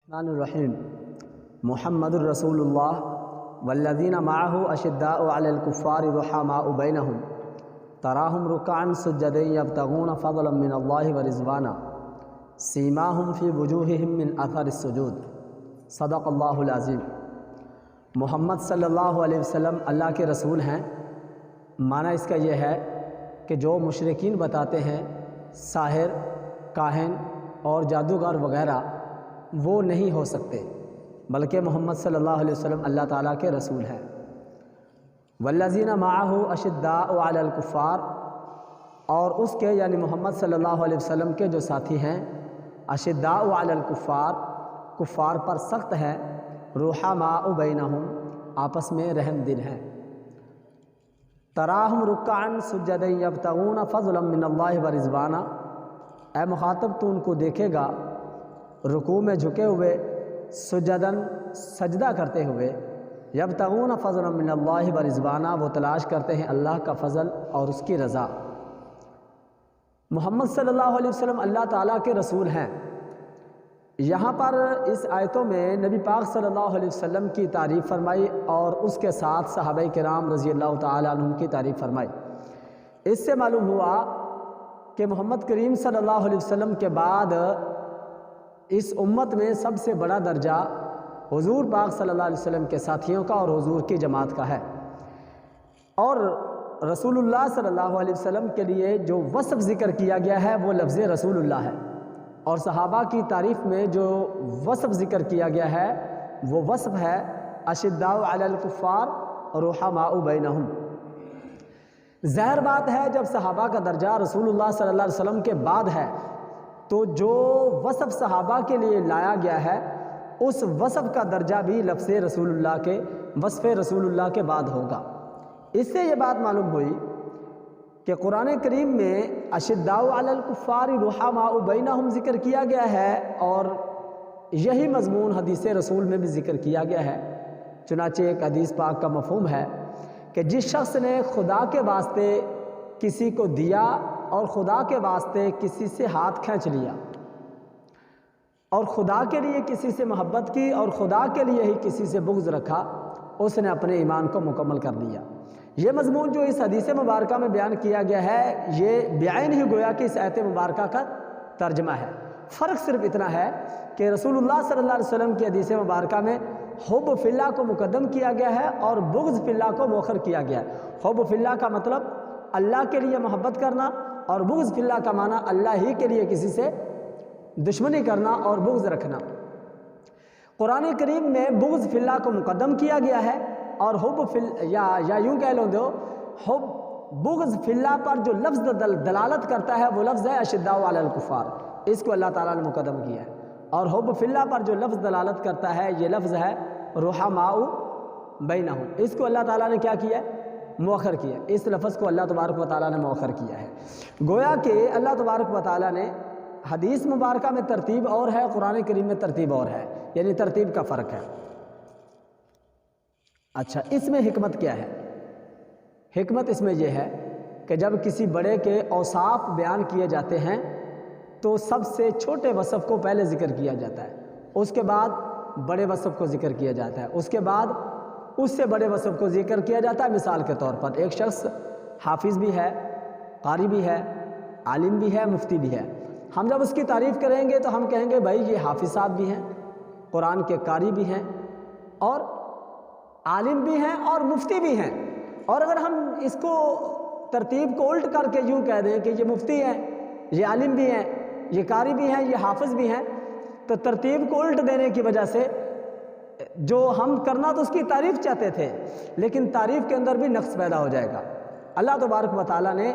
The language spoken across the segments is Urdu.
الرحمن الرحیم محمد الرسول اللہ والذین معہ اشداء علی الکفار رحماء بینہم تراہم رکعا سجدا یبتغون فضلا من اللہ ورضوانا سیماہم فی وجوہہم من اثر السجود۔ صدق اللہ العظیم۔ محمد صلی اللہ علیہ وسلم اللہ کے رسول ہیں۔ معنی اس کا یہ ہے کہ جو مشرکین بتاتے ہیں ساحر، کاہن اور جادوگر وغیرہ وہ نہیں ہو سکتے، بلکہ محمد صلی اللہ علیہ وسلم اللہ تعالیٰ کے رسول ہیں۔ والذین معہ اشداء علی الکفار، اور اس کے یعنی محمد صلی اللہ علیہ وسلم کے جو ساتھی ہیں اشداء علی الکفار، کفار پر سخت ہیں، رحماء بینہم، آپس میں رحم دل ہیں۔ تراہم رکعا سجدا یبتغون فضلا من اللہ ورضوانا، اے مخاطب تو ان کو دیکھے گا رکوع میں جھکے ہوئے، سجدن سجدہ کرتے ہوئے، یبتغون فضلا من اللہ ورضوانا، وہ تلاش کرتے ہیں اللہ کا فضل اور اس کی رضا۔ محمد صلی اللہ علیہ وسلم اللہ تعالیٰ کے رسول ہیں۔ یہاں پر اس آیتوں میں نبی پاک صلی اللہ علیہ وسلم کی تعریف فرمائی اور اس کے ساتھ صحابہ کرام رضی اللہ تعالیٰ عنہم کی تعریف فرمائی۔ اس سے معلوم ہوا کہ محمد کریم صلی اللہ علیہ وسلم کے بعد اس امت میں سب سے بڑا درجہ حضور پاک صلی اللہ علیہ وسلم کے ساتھیوں کا اور حضور کی جماعت کا ہے۔ اور رسول اللہ صلی اللہ علیہ وسلم کے لیے جو وصف ذکر کیا گیا ہے وہ لفظ رسول اللہ ہے، اور صحابہ کی تعریف میں جو وصف ذکر کیا گیا ہے وہ وصف ہے اشداء علی الکفار رحماء بینہم۔ ظاہر بات ہے جب صحابہ کا درجہ رسول اللہ صلی اللہ علیہ وسلم کے بعد ہے تو جو وصف صحابہ کے لیے لایا گیا ہے اس وصف کا درجہ بھی لفظ رسول اللہ کے وصف رسول اللہ کے بعد ہوگا۔ اس سے یہ بات معلوم ہوئی کہ قرآن کریم میں اشداء علی الکفار رحماء بینہم ذکر کیا گیا ہے، اور یہی مضمون حدیث رسول میں بھی ذکر کیا گیا ہے۔ چنانچہ ایک حدیث پاک کا مفہوم ہے کہ جس شخص نے خدا کے واسطے کسی کو دیا اور خدا کے واسطے کسی سے ہاتھ کھینچ لیا اور خدا کے لیے کسی سے محبت کی اور خدا کے لیے ہی کسی سے بغض رکھا، اس نے اپنے ایمان کو مکمل کر لیا۔ یہ مضمون جو اس حدیث مبارکہ میں بیان کیا گیا ہے یہ بعین ہی گویا کہ اس آیت مبارکہ کا ترجمہ ہے۔ فرق صرف اتنا ہے کہ رسول اللہ صلی اللہ علیہ وسلم کی حدیث مبارکہ میں حب فی اللہ کو مقدم کیا گیا ہے اور بغض فی اللہ کو مؤخر کیا گیا ہے۔ حب فی اللہ کا مطلب اللہ کے لیے محبت کرنا، اور بغض فی اللہ کا معنی اللہ ہی کے لیے کسی سے دشمنی کرنا اور بغض رکھنا۔ قرآن کریم میں بغض فی اللہ کو مقدم کیا گیا ہے، اور حب فی یا یوں کہہ لو دو حب بغض فی اللہ پر جو لفظ دلالت کرتا ہے وہ لفظ ہے اشداء علی الکفار، اس کو اللہ تعالیٰ نے مقدم کیا ہے۔ اور حب فی اللہ پر جو لفظ دلالت کرتا ہے یہ لفظ ہے رحماء بینہم، اس کو اللہ تعالیٰ نے کیا کیا ہے؟ مؤخر کیا۔ اس لفظ کو اللہ تبارک و تعالیٰ نے مؤخر کیا ہے۔ گویا کہ اللہ تبارک و تعالیٰ نے حدیث مبارکہ میں ترتیب اور ہے، قرآن کریم میں ترتیب اور ہے، یعنی ترتیب کا فرق ہے۔ اچھا، اس میں حکمت کیا ہے؟ حکمت اس میں یہ ہے کہ جب کسی بڑے کے اوصاف بیان کیے جاتے ہیں تو سب سے چھوٹے وصف کو پہلے ذکر کیا جاتا ہے، اس کے بعد بڑے وصف کو ذکر کیا جاتا ہے، اس کے بعد اس سے بڑے وصف کو ذکر کیا جاتا ہے۔ مثال کے طور پر ایک شخص حافظ بھی ہے، قاری بھی ہے، عالم بھی ہے، مفتی بھی ہے۔ ہم جب اس کی تعریف کریں گے تو ہم کہیں گے بھائی یہ حافظ صاحب بھی ہیں، قرآن کے قاری بھی ہیں، اور عالم بھی ہیں، اور مفتی بھی ہیں۔ اور اگر ہم اس کو ترتیب کو الٹ کر کے یوں کہہ دیں کہ یہ مفتی ہیں، یہ عالم بھی ہیں، یہ قاری بھی ہیں، یہ حافظ بھی ہیں، تو ترتیب کو الٹ دینے کی وجہ سے جو ہم کرنا تو اس کی تعریف چاہتے تھے لیکن تعریف کے اندر بھی نقص پیدا ہو جائے گا۔ اللہ تبارک و تعالیٰ نے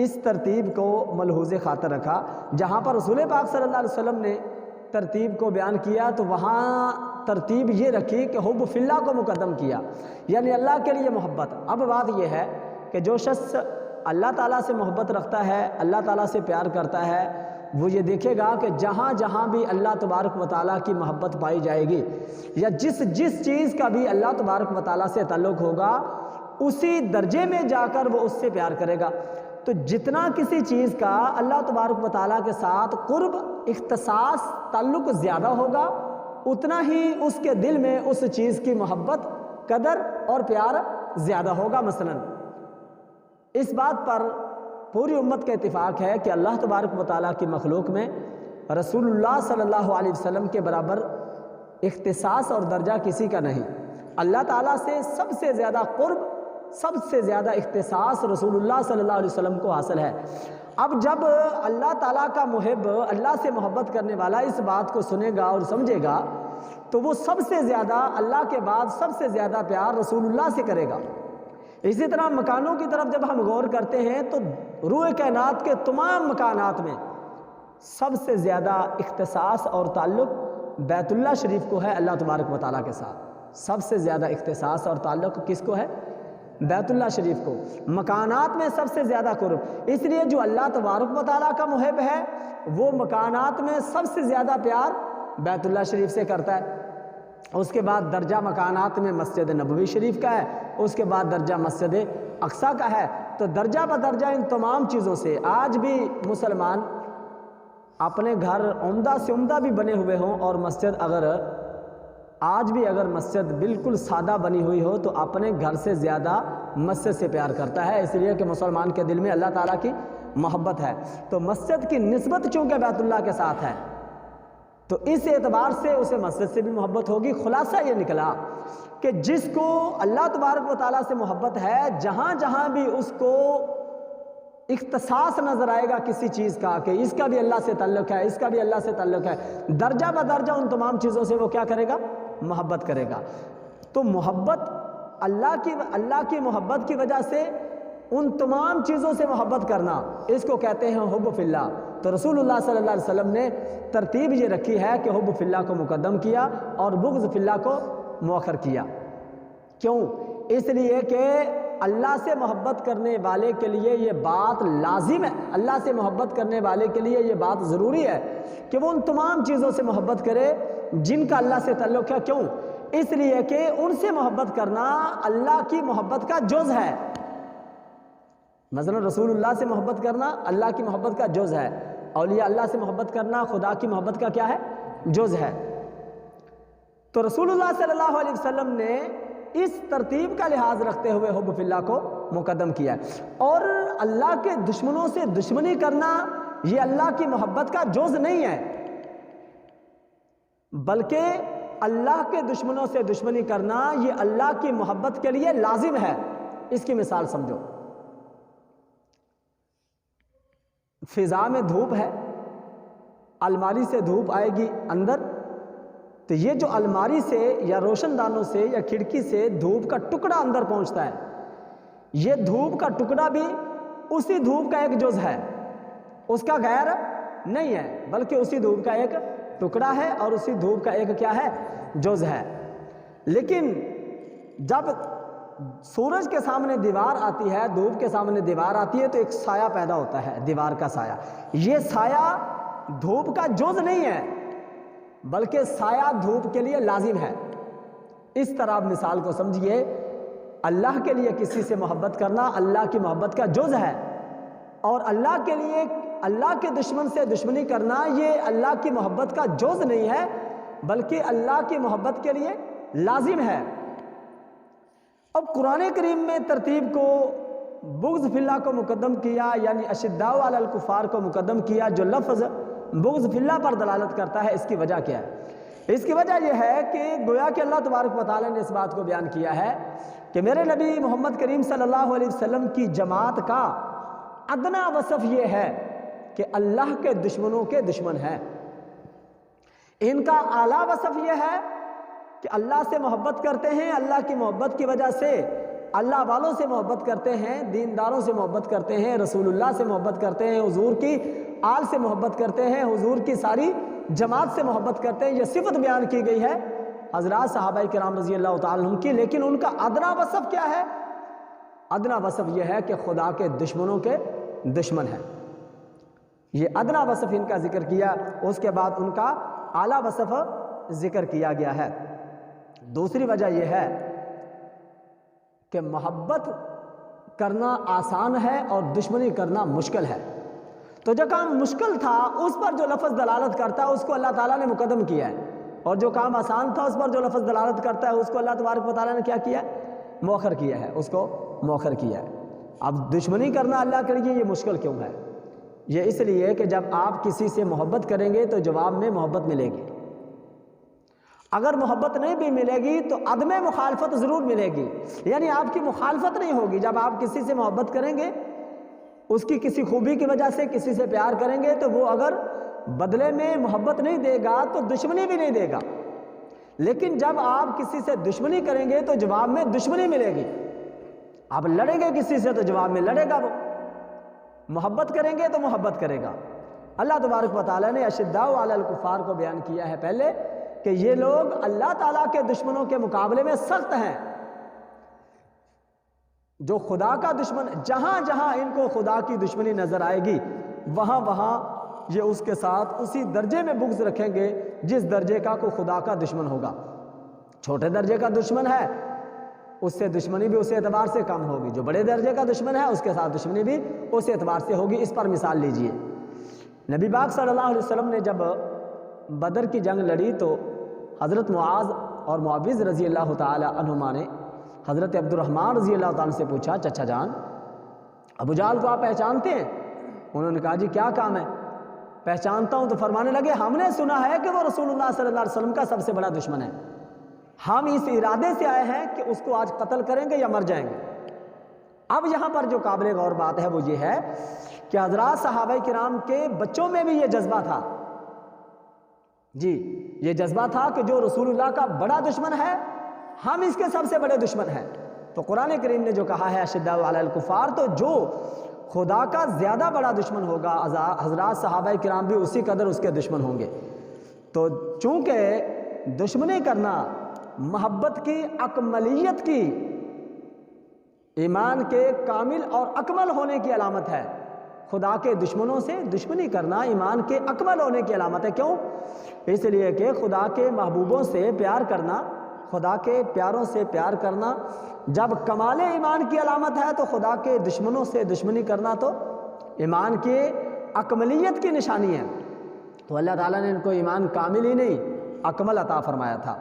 اس ترتیب کو ملحوظ خاطر رکھا۔ جہاں پر رسول پاک صلی اللہ علیہ وسلم نے ترتیب کو بیان کیا تو وہاں ترتیب یہ رکھی کہ حب فی اللہ کو مقدم کیا، یعنی اللہ کے لیے محبت۔ اب بات یہ ہے کہ جو شخص اللہ تعالیٰ سے محبت رکھتا ہے، اللہ تعالیٰ سے پیار کرتا ہے، وہ یہ دیکھے گا کہ جہاں جہاں بھی اللہ تبارک و تعالیٰ کی محبت پائی جائے گی یا جس چیز کا بھی اللہ تبارک و تعالیٰ سے تعلق ہوگا اسی درجے میں جا کر وہ اس سے پیار کرے گا۔ تو جتنا کسی چیز کا اللہ تبارک و تعالیٰ کے ساتھ قرب، اختصاص، تعلق زیادہ ہوگا اتنا ہی اس کے دل میں اس چیز کی محبت، قدر اور پیار زیادہ ہوگا۔ مثلا اس بات پر پوری امت کا اتفاق ہے کہ اللہ تبارک و تعالیٰ کی مخلوق میں رسول اللہ صلی اللہ علیہ وسلم کے برابر اختصاص اور درجہ کسی کا نہیں۔ اللہ تعالیٰ سے سب سے زیادہ قرب، سب سے زیادہ اختصاص رسول اللہ صلی اللہ علیہ وسلم کو حاصل ہے۔ اب جب اللہ تعالیٰ کا محب، اللہ سے محبت کرنے والا اس بات کو سنے گا اور سمجھے گا تو وہ سب سے زیادہ، اللہ کے بعد سب سے زیادہ پیار رسول اللہ سے کرے گا۔ اسی طرح مکانوں کی طرف جب ہم غور کرتے ہیں تو روئے کائنات کے تمام مکانات میں سب سے زیادہ اختصاص اور تعلق بیت اللہ شریف کو ہے اللہ تبارک و تعالیٰ کے ساتھ۔ سب سے زیادہ اختصاص اور تعلق کس کو ہے؟ بیت اللہ شریف کو۔ مکانات میں سب سے زیادہ قرب، اس لیے جو اللہ تبارک و تعالیٰ کا محب ہے وہ مکانات میں سب سے زیادہ پیار بیت اللہ شریف سے کرتا ہے۔ اس کے بعد درجہ مکانات میں مسجد نبوی شریف کا ہے، اس کے بعد درجہ مسجد اقصیٰ کا ہے۔ تو درجہ بدرجہ ان تمام چیزوں سے آج بھی مسلمان اپنے گھر عمدہ سے عمدہ بھی بنے ہوئے ہوں اور مسجد آج بھی اگر مسجد بالکل سادہ بنی ہوئی ہو تو اپنے گھر سے زیادہ مسجد سے پیار کرتا ہے، اس لیے کہ مسلمان کے دل میں اللہ تعالیٰ کی محبت ہے۔ تو مسجد کی نسبت چونکہ بیت اللہ کے ساتھ ہے تو اس اعتبار سے اسے مسجد سے بھی محبت ہوگی۔ خلاصہ یہ نکلا کہ جس کو اللہ تبارک و تعالیٰ سے محبت ہے، جہاں جہاں بھی اس کو اختصاص نظر آئے گا کسی چیز کا کہ اس کا بھی اللہ سے تعلق ہے، اس کا بھی اللہ سے تعلق ہے، درجہ بدرجہ ان تمام چیزوں سے وہ کیا کرے گا؟ محبت کرے گا۔ تو محبت اللہ کی محبت کی وجہ سے ان تمام چیزوں سے محبت کرنا، اس کو کہتے ہیں حب فی اللہ۔ تو رسول اللہ صلی اللہ علیہ وسلم نے ترتیب یہ رکھی ہے کہ حب فی اللہ کو مقدم کیا اور بغض فی اللہ کو مؤخر کیا۔ کیوں؟ اس لیے کہ اللہ سے محبت کرنے والے کے لیے یہ بات لازم ہے، اللہ سے محبت کرنے والے کے لیے یہ بات ضروری ہے کہ وہ ان تمام چیزوں سے محبت کرے جن کا اللہ سے تعلق ہے۔ کیوں؟ اس لیے کہ ان سے محبت کرنا اللہ کی محبت کا جز ہے۔ مثلا رسول اللہ سے محبت کرنا اللہ کی محبت کا جز ہے، اولیاء اللہ سے محبت کرنا خدا کی محبت کا کیا ہے؟ جز ہے۔ تو رسول اللہ صلی اللہ علیہ وسلم نے اس ترتیب کا لحاظ رکھتے ہوئے حب فی اللہ کو مقدم کیا اور اللہ کے دشمنوں سے دشمنی کرنا یہ اللہ کی محبت کا جز نہیں ہے، بلکہ اللہ کے دشمنوں سے دشمنی کرنا یہ اللہ کی محبت کے لیے لازم ہے۔ اس کی مثال سمجھو، فضا میں دھوپ ہے، الماری سے دھوپ آئے گی اندر، تو یہ جو الماری سے یا روشن دانوں سے یا کھڑکی سے دھوپ کا ٹکڑا اندر پہنچتا ہے، یہ دھوپ کا ٹکڑا بھی اسی دھوپ کا ایک جز ہے، اس کا غیر نہیں ہے، بلکہ اسی دھوپ کا ایک ٹکڑا ہے اور اسی دھوپ کا ایک کیا ہے؟ جز ہے۔ لیکن جب سورج کے سامنے دیوار آتی ہے، دھوپ کے سامنے دیوار آتی ہے تو ایک سایہ پیدا ہوتا ہے، دیوار کا سایہ۔ یہ سایہ دھوپ کا جز نہیں ہے بلکہ سایہ دھوپ کے لیے لازم ہے۔ اس طرح آپ مثال کو سمجھیے، اللہ کے لیے کسی سے محبت کرنا اللہ کی محبت کا جز ہے اور اللہ کے لیے اللہ کے دشمن سے دشمنی کرنا یہ اللہ کی محبت کا جز نہیں ہے بلکہ اللہ کی محبت کے لیے لازم ہے۔ اب قرآن کریم میں ترتیب کو بغض فی اللہ کو مقدم کیا، یعنی اشداء علی الکفار کو مقدم کیا، جو لفظ بغض فی اللہ پر دلالت کرتا ہے۔ اس کی وجہ کیا ہے؟ اس کی وجہ یہ ہے کہ گویا کہ اللہ تبارک و تعالیٰ نے اس بات کو بیان کیا ہے کہ میرے نبی محمد کریم صلی اللہ علیہ وسلم کی جماعت کا ادنا وصف یہ ہے کہ اللہ کے دشمنوں کے دشمن ہیں۔ ان کا اعلیٰ وصف یہ ہے کہ اللہ سے محبت کرتے ہیں، اللہ کی محبت کی وجہ سے اللہ والوں سے محبت کرتے ہیں، دینداروں سے محبت کرتے ہیں، رسول اللہ سے محبت کرتے ہیں، حضور کی آل سے محبت کرتے ہیں، حضور کی ساری جماعت سے محبت کرتے ہیں۔ یہ صفت بیان کی گئی ہے حضرات صحابہ کرام رضی اللہ تعالیٰ عنہم کی، لیکن ان کا ادنا وصف کیا ہے؟ ادنا وصف یہ ہے کہ خدا کے دشمنوں کے دشمن ہیں۔ یہ ادنا وصف ان کا ذکر کیا، اس کے بعد ان کا اعلیٰ وصف ذکر کیا گیا ہے۔ دوسری وجہ یہ ہے کہ محبت کرنا آسان ہے اور دشمنی کرنا مشکل ہے، تو جو کام مشکل تھا اس پر جو لفظ دلالت کرتا ہے اس کو اللہ تعالیٰ نے مقدم کیا ہے۔ اور جو کام آسان تھا اس پر جو لفظ دلالت کرتا ہے اس کو اللہ تبارک و تعالیٰ نے کیا کیا ہے؟ مؤخر کیا ہے، اس کو مؤخر کیا ہے۔ اب دشمنی کرنا اللہ کے لیے یہ مشکل کیوں ہے؟ یہ اس لیے کہ جب آپ کسی سے محبت کریں گے تو جواب میں محبت ملے گی، اگر محبت نہیں بھی ملے گی تو عدم مخالفت ضرور ملے گی، یعنی آپ کی مخالفت نہیں ہوگی۔ جب آپ کسی سے محبت کریں گے، اس کی کسی خوبی کی وجہ سے کسی سے پیار کریں گے، تو وہ اگر بدلے میں محبت نہیں دے گا تو دشمنی بھی نہیں دے گا۔ لیکن جب آپ کسی سے دشمنی کریں گے تو جواب میں دشمنی ملے گی۔ آپ لڑیں گے کسی سے تو جواب میں لڑے گا، وہ محبت کریں گے تو محبت کرے گا۔ اللہ تبارک و تعالیٰ نے اشداء علی الکفار کو بیان کیا ہے پہلے کہ یہ لوگ اللہ تعالیٰ کے دشمنوں کے مقابلے میں سخت ہیں۔ جو خدا کا دشمن، جہاں جہاں ان کو خدا کی دشمنی نظر آئے گی وہاں وہاں یہ اس کے ساتھ اسی درجے میں بغض رکھیں گے جس درجے کا کوئی خدا کا دشمن ہوگا۔ چھوٹے درجے کا دشمن ہے اس سے دشمنی بھی اس اعتبار سے کم ہوگی، جو بڑے درجے کا دشمن ہے اس کے ساتھ دشمنی بھی اس اعتبار سے ہوگی۔ اس پر مثال لیجئے، نبی پاک صلی اللہ علیہ وسلم نے جب بدر کی جنگ لڑی تو حضرت معاذ اور معوذ رضی اللہ تعالی عنہما نے حضرت عبد الرحمن رضی اللہ تعالیٰ سے پوچھا، چچا جان ابو جہل کو آپ پہچانتے ہیں؟ انہوں نے کہا جی کیا کام ہے؟ پہچانتا ہوں۔ تو فرمانے لگے ہم نے سنا ہے کہ وہ رسول اللہ صلی اللہ علیہ وسلم کا سب سے بڑا دشمن ہے، ہم اس ارادے سے آئے ہیں کہ اس کو آج قتل کریں گے یا مر جائیں گے۔ اب یہاں پر جو قابل غور بات ہے وہ یہ ہے کہ حضرات صحابہ کرام کے بچوں میں بھی یہ جذبہ تھا، جی یہ جذبہ تھا کہ جو رسول اللہ کا بڑا دشمن ہے ہم اس کے سب سے بڑے دشمن ہیں۔ تو قرآن کریم نے جو کہا ہے اشداء علی الکفار، تو جو خدا کا زیادہ بڑا دشمن ہوگا حضرات صحابہ کرام بھی اسی قدر اس کے دشمن ہوں گے۔ تو چونکہ دشمنی کرنا محبت کی اکملیت کی، ایمان کے کامل اور اکمل ہونے کی علامت ہے۔ خدا کے دشمنوں سے دشمنی کرنا ایمان کے اکمل ہونے کی علامت ہے۔ کیوں؟ اس لیے کہ خدا کے محبوبوں سے پیار کرنا، خدا کے پیاروں سے پیار کرنا جب کمال ایمان کی علامت ہے، تو خدا کے دشمنوں سے دشمنی کرنا تو ایمان کے اکملیت کی نشانی ہے۔ تو اللہ تعالیٰ نے ان کو ایمان کامل ہی نہیں اکمل عطا فرمایا تھا۔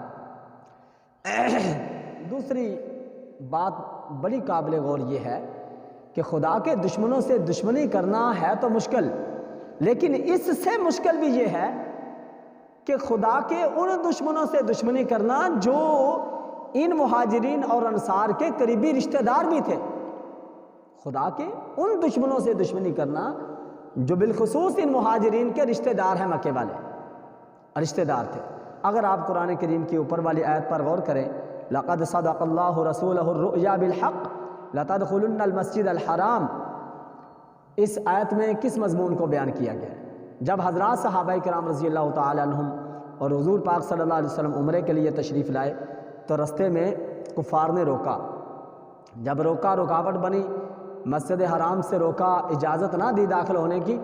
دوسری بات بڑی قابل غور یہ ہے کہ خدا کے دشمنوں سے دشمنی کرنا ہے تو مشکل، لیکن اس سے مشکل بھی یہ ہے کہ خدا کے ان دشمنوں سے دشمنی کرنا جو ان مہاجرین اور انصار کے قریبی رشتہ دار بھی تھے۔ خدا کے ان دشمنوں سے دشمنی کرنا جو بالخصوص ان مہاجرین کے رشتہ دار ہیں، مکے والے رشتہ دار تھے۔ اگر آپ قرآن کریم کی اوپر والی آیت پر غور کریں، لَقَدْ صَدَقَ اللَّهُ رَسُولَهُ الرُّؤْيَا بِالْحَقِّ لَتَدْخُلُنَّ الْمَسْجِدَ الْحَرَامَ، اس آیت میں کس مضمون کو بیان کیا گیا ہے؟ جب حضرات صحابہ کرام رضی اللہ تعالی عنہم اور حضور پاک صلی اللہ علیہ وسلم عمرے کے لیے تشریف لائے تو رستے میں کفار نے روکا، جب روکا رکاوٹ بنی، مسجد حرام سے روکا، اجازت نہ دی داخل ہونے کی،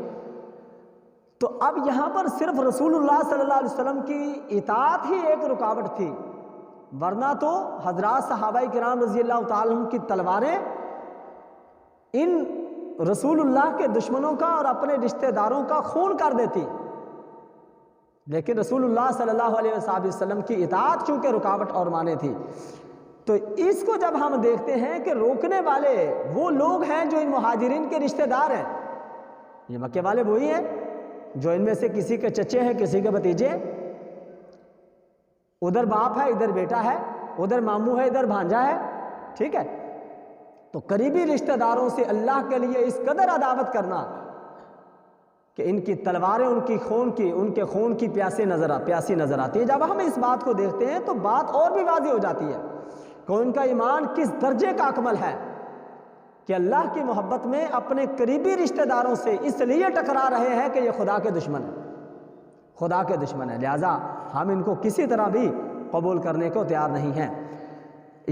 تو اب یہاں پر صرف رسول اللہ صلی اللہ علیہ وسلم کی اطاعت ہی ایک رکاوٹ تھی، ورنہ تو حضرات صحابہ کرام رضی اللہ تعالی عنہ کی تلواریں ان رسول اللہ کے دشمنوں کا اور اپنے رشتہ داروں کا خون کر دیتی، لیکن رسول اللہ صلی اللہ علیہ وسلم کی اطاعت چونکہ رکاوٹ اور مانے تھی۔ تو اس کو جب ہم دیکھتے ہیں کہ روکنے والے وہ لوگ ہیں جو ان مہاجرین کے رشتہ دار ہیں، یہ مکے والے وہی ہیں جو ان میں سے کسی کے چچے ہیں، کسی کے بھتیجے، ادھر باپ ہے ادھر بیٹا ہے، ادھر ماموں ہے ادھر بھانجا ہے، ٹھیک ہے۔ تو قریبی رشتہ داروں سے اللہ کے لیے اس قدر عداوت کرنا کہ ان کی تلواریں ان کے خون کی پیاسی نظر آتی ہے۔ جب ہم اس بات کو دیکھتے ہیں تو بات اور بھی واضح ہو جاتی ہے کہ ان کا ایمان کس درجے کا اکمل ہے کہ اللہ کی محبت میں اپنے قریبی رشتہ داروں سے اس لیے ٹکرا رہے ہیں کہ یہ خدا کے دشمن ہیں، خدا کے دشمن ہیں، لہٰذا ہم ان کو کسی طرح بھی قبول کرنے کو تیار نہیں ہیں۔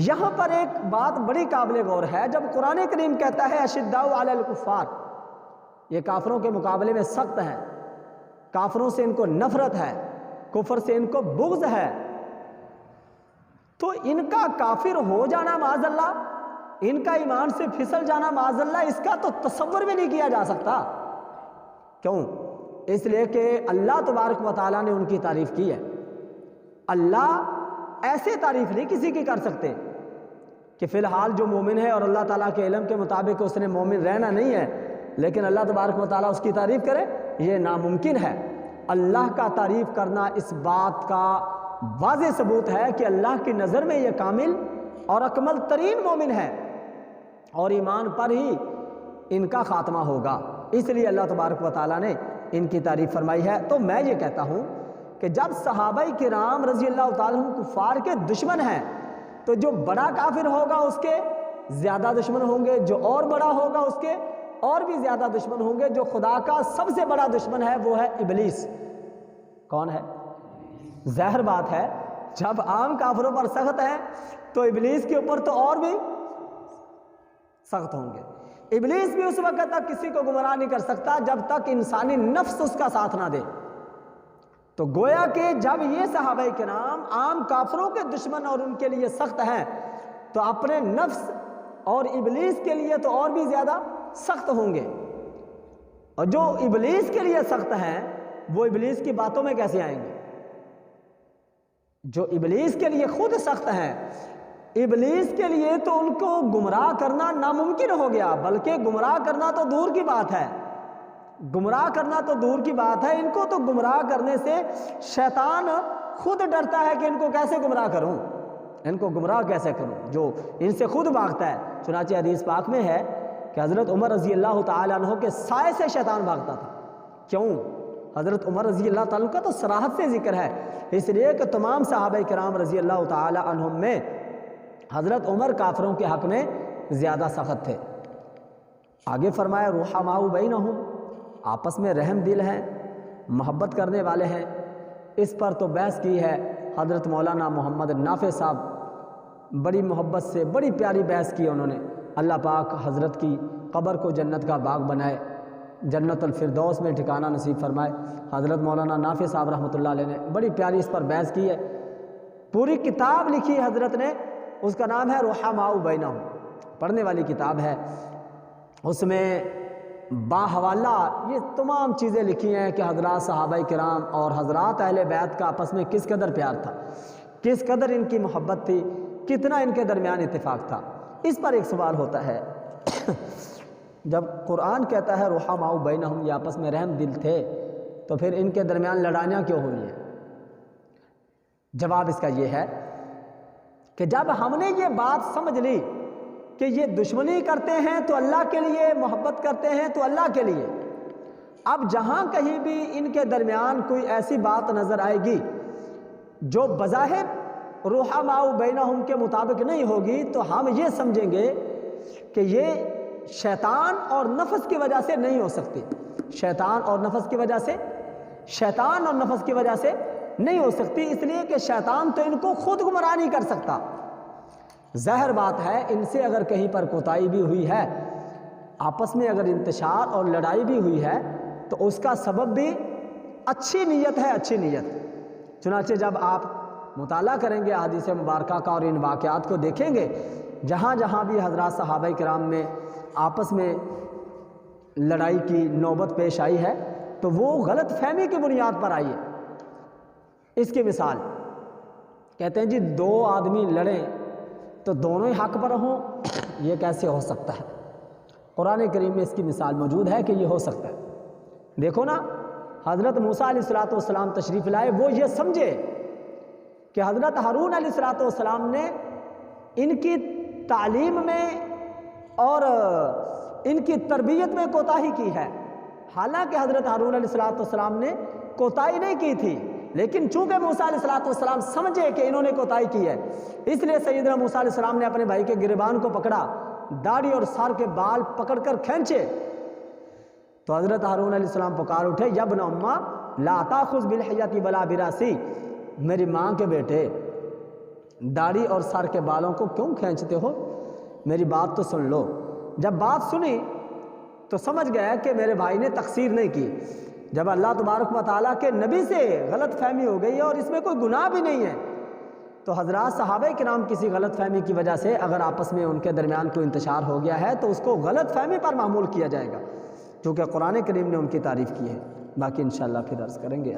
یہاں پر ایک بات بڑی قابل غور ہے، جب قرآن کریم کہتا ہے اشداء علی الکفار، یہ کافروں کے مقابلے میں سخت ہیں، کافروں سے ان کو نفرت ہے، کفر سے ان کو بغض ہے، تو ان کا کافر ہو جانا معاذ اللہ، ان کا ایمان سے پھسل جانا معاذ اللہ، اس کا تو تصور بھی نہیں کیا جا سکتا۔ کیوں؟ اس لیے کہ اللہ تبارک و تعالیٰ نے ان کی تعریف کی ہے، اللہ ایسے تعریف نہیں کسی کی کر سکتے کہ فی الحال جو مومن ہے اور اللہ تعالیٰ کے علم کے مطابق اس نے مومن رہنا نہیں ہے، لیکن اللہ تبارک و تعالیٰ اس کی تعریف کرے، یہ ناممکن ہے۔ اللہ کا تعریف کرنا اس بات کا واضح ثبوت ہے کہ اللہ کی نظر میں یہ کامل اور اکمل ترین مومن ہے، اور ایمان پر ہی ان کا خاتمہ ہوگا، اس لیے اللہ تبارک و تعالیٰ نے ان کی تعریف فرمائی ہے۔ تو میں یہ کہتا ہوں کہ جب صحابہ کرام رضی اللہ تعالیٰ عنہ کفار کے دشمن ہیں، تو جو بڑا کافر ہوگا اس کے زیادہ دشمن ہوں گے، جو اور بڑا ہوگا اس کے اور بھی زیادہ دشمن ہوں گے۔ جو خدا کا سب سے بڑا دشمن ہے وہ ہے ابلیس۔ کون ہے؟ ظاہر بات ہے جب عام کافروں پر سخت ہے تو ابلیس کے اوپر تو اور بھی سخت ہوں گے۔ ابلیس بھی اس وقت تک کسی کو گمراہ نہیں کر سکتا جب تک انسانی نفس اس کا ساتھ نہ دے۔ تو گویا کہ جب یہ صحابہ کرام عام کافروں کے دشمن اور ان کے لیے سخت ہیں، تو اپنے نفس اور ابلیس کے لیے تو اور بھی زیادہ سخت ہوں گے۔ اور جو ابلیس کے لیے سخت ہیں وہ ابلیس کی باتوں میں کیسے آئیں گے؟ جو ابلیس کے لیے خود سخت ہیں، ابلیس کے لیے تو ان کو گمراہ کرنا ناممکن ہو گیا، بلکہ گمراہ کرنا تو دور کی بات ہے، گمراہ کرنا تو دور کی بات ہے، ان کو تو گمراہ کرنے سے شیطان خود ڈرتا ہے کہ ان کو کیسے گمراہ کروں، ان کو گمراہ کیسے کروں، جو ان سے خود بھاگتا ہے۔ چنانچہ حدیث پاک میں ہے کہ حضرت عمر رضی اللہ تعالیٰ عنہ کے سائے سے شیطان بھاگتا تھا۔ کیوں؟ حضرت عمر رضی اللہ تعالیٰ عنہ کا تو صراحت سے ذکر ہے، اس لیے کہ تمام صحابہ کرام رضی اللہ تعالیٰ عنہم میں حضرت عمر کافروں کے حق میں زیادہ سخت تھے۔ آگے فرمایا رحماء بینہم، آپس میں رحم دل ہیں، محبت کرنے والے ہیں۔ اس پر تو بحث کی ہے حضرت مولانا محمد نافع صاحب، بڑی محبت سے بڑی پیاری بحث کی انہوں نے۔ اللہ پاک حضرت کی قبر کو جنت کا باغ بنائے، جنت الفردوس میں ٹھکانہ نصیب فرمائے۔ حضرت مولانا نافع صاحب رحمۃ اللہ علیہ نے بڑی پیاری اس پر بحث کی ہے، پوری کتاب لکھی حضرت نے، اس کا نام ہے رحماء بینہم، پڑھنے والی کتاب ہے۔ اس میں باحوالہ یہ تمام چیزیں لکھی ہیں کہ حضرات صحابہ کرام اور حضرات اہل بیت کا آپس میں کس قدر پیار تھا، کس قدر ان کی محبت تھی، کتنا ان کے درمیان اتفاق تھا۔ اس پر ایک سوال ہوتا ہے، جب قرآن کہتا ہے رحماء بینہم، یہ آپس میں رحم دل تھے، تو پھر ان کے درمیان لڑائیاں کیوں ہوئی ہیں؟ جواب اس کا یہ ہے کہ جب ہم نے یہ بات سمجھ لی کہ یہ دشمنی کرتے ہیں تو اللہ کے لیے، محبت کرتے ہیں تو اللہ کے لیے، اب جہاں کہیں بھی ان کے درمیان کوئی ایسی بات نظر آئے گی جو بظاہر رحماء بینہم کے مطابق نہیں ہوگی، تو ہم یہ سمجھیں گے کہ یہ شیطان اور نفس کی وجہ سے نہیں ہو سکتی، شیطان اور نفس کی وجہ سے، شیطان اور نفس کی وجہ سے نہیں ہو سکتی، اس لیے کہ شیطان تو ان کو خود گمراہ نہیں کر سکتا۔ ظاہر بات ہے ان سے اگر کہیں پر کوتاہی بھی ہوئی ہے، آپس میں اگر انتشار اور لڑائی بھی ہوئی ہے، تو اس کا سبب بھی اچھی نیت ہے، اچھی نیت۔ چنانچہ جب آپ مطالعہ کریں گے احادیث مبارکہ کا اور ان واقعات کو دیکھیں گے، جہاں جہاں بھی حضرات صحابہ کرام میں آپس میں لڑائی کی نوبت پیش آئی ہے، تو وہ غلط فہمی کی بنیاد پر آئی ہے۔ اس کی مثال کہتے ہیں جی دو آدمی لڑیں تو دونوں ہی حق پر ہوں، یہ کیسے ہو سکتا ہے؟ قرآن کریم میں اس کی مثال موجود ہے کہ یہ ہو سکتا ہے۔ دیکھو نا، حضرت موسیٰ علیہ السلام تشریف لائے، وہ یہ سمجھے کہ حضرت ہارون علیہ السلام نے ان کی تعلیم میں اور ان کی تربیت میں کوتاہی کی ہے، حالانکہ حضرت ہارون علیہ السلام نے کوتاہی نہیں کی تھی، لیکن چونکہ موسیٰ علیہ السلام سمجھے کہ انہوں نے کوتاہی کی ہے، اس لیے سیدنا موسیٰ علیہ السلام نے اپنے بھائی کے گریبان کو پکڑا، داڑھی اور سر کے بال پکڑ کر کھینچے، تو حضرت ہارون علیہ السلام پکار اٹھے، یا ابن امّا لا تاخذ بالحیۃ ولا براسی، میری ماں کے بیٹے داڑھی اور سر کے بالوں کو کیوں کھینچتے ہو، میری بات تو سن لو۔ جب بات سنی تو سمجھ گیا کہ میرے بھائی نے تقصیر نہیں کی، جب اللہ تبارک و تعالیٰ کے نبی سے غلط فہمی ہو گئی ہے اور اس میں کوئی گناہ بھی نہیں ہے، تو حضرات صحابہ کرام کسی غلط فہمی کی وجہ سے اگر آپس میں ان کے درمیان کوئی انتشار ہو گیا ہے تو اس کو غلط فہمی پر معمول کیا جائے گا، کیونکہ قرآن کریم نے ان کی تعریف کی ہے۔ باقی انشاءاللہ پھر عرض کریں گے۔